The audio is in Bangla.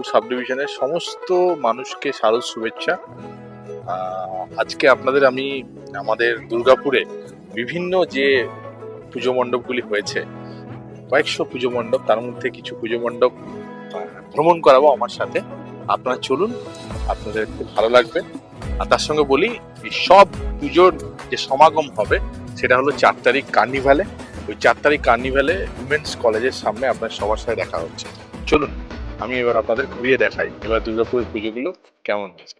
দুর্গাপুর সাব ডিভিশনের সমস্ত মানুষকে শারদ শুভেচ্ছা। আজকে আপনাদের আমি আমাদের দুর্গাপুরে বিভিন্ন যে পুজো মণ্ডপগুলি হয়েছে, কয়েকশো পুজো মণ্ডপ, তার মধ্যে কিছু পুজো মণ্ডপ ভ্রমণ করাবো আমার সাথে। আপনারা চলুন, আপনাদের খুব ভালো লাগবে। আর তার সঙ্গে বলি, এই সব পুজোর যে সমাগম হবে সেটা হলো 4 তারিখ কার্নিভালে। ওই 4 তারিখ কার্নিভালে উমেন্স কলেজের সামনে আপনার সবার সাথে দেখা হচ্ছে। চলুন আমি এবার আপনাদের ঘুরিয়ে দেখাই এবার দুর্গাপুরের পুজোগুলো কেমন হয়েছে।